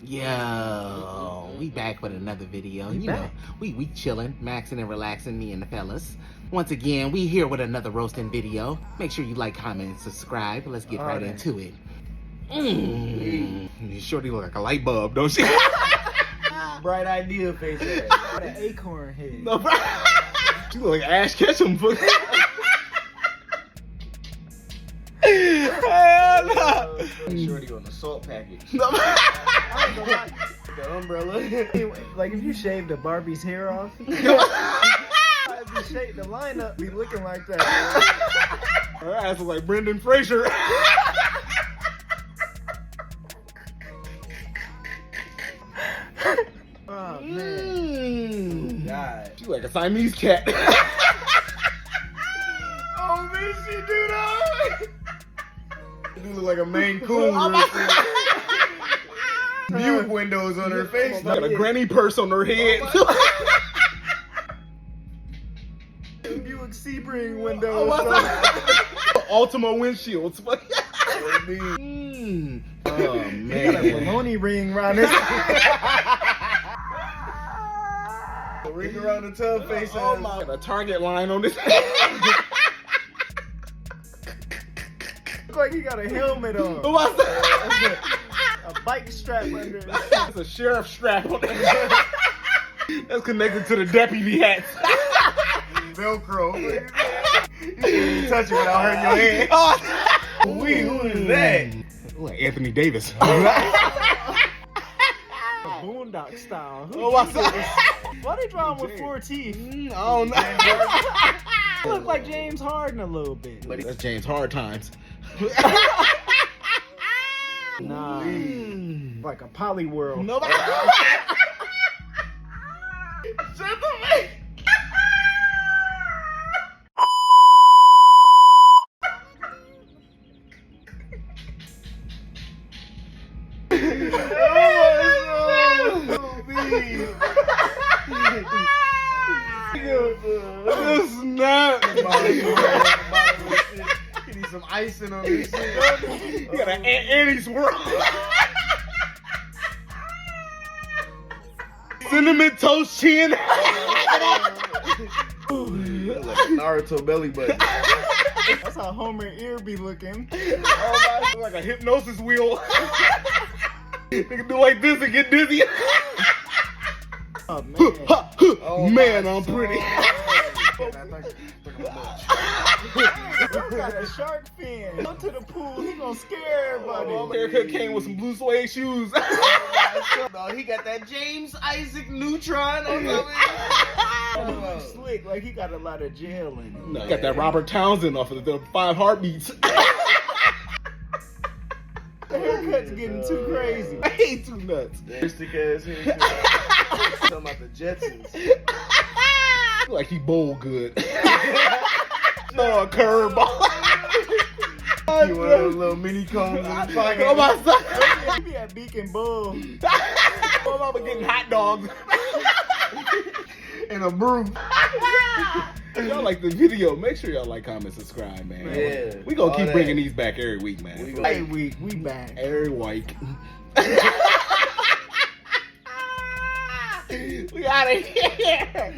Yo, we back with another video. You know, we chilling, maxing and relaxing, me and the fellas. Once again, we here with another roasting video. Make sure you like, comment, and subscribe. Let's get right into it. Shorty look like a light bulb, don't she? Bright idea face ass. An acorn head. No, bro. She look like Ash Ketchum. Hell no. Shorty on the salt package. No. The umbrella. Like if you shaved a Barbie's hair off, the lineup be looking like that. Her ass look like Brendan Fraser. Oh man. God. She like a Siamese cat. Oh man, she do that. She look like a Maine Coon. Buick windows on her face. Got a granny purse on her head. Buick Sebring windows. Ultima windshields. Oh man. He got a baloney ring around his ring around the tub face. Oh my. Got a Target line on this. Look like he got a helmet on. What's that? A bike strap under it. That's a sheriff strap on it. That's connected to the deputy hats. Velcro. You can't even touch it without hurting your hand. Who is that? Like Anthony Davis. Boondock style. Oh, what's that? Why they draw him with 4 teeth? I don't know. Look like James Harden a little bit. That's James Hard Times. Nah. Like a poly world. Nobody. Shut the face. This snap. You need some icing on this shit. You got an Annie's World. Cinnamon toast chin. Like Naruto belly button. That's how Homer ear be looking. Oh my, like a hypnosis wheel. They can do like this and get dizzy. Oh man. Oh, man, I'm pretty. Got a shark fin. Go to the pool, he gonna scare everybody. My haircut came with some blue suede shoes. No, he got that James Isaac Neutron on top of it. Slick, like he got a lot of gel in him. No, got that Robert Townsend off of the 5 Heartbeats. The haircut's getting too crazy. I hate too nuts. Stick ass haircut. Talking about the Jetsons. Like he bowl good. No, a curveball. You want a little mini cone in his pocket. Oh my son. He be at Beacon Bull. My mama getting hot dogs. And a brew. If y'all like the video, make sure y'all like, comment, subscribe, man. Yeah. We gonna keep bringing these back every week, man. Every week, we back. Every week. We out of here.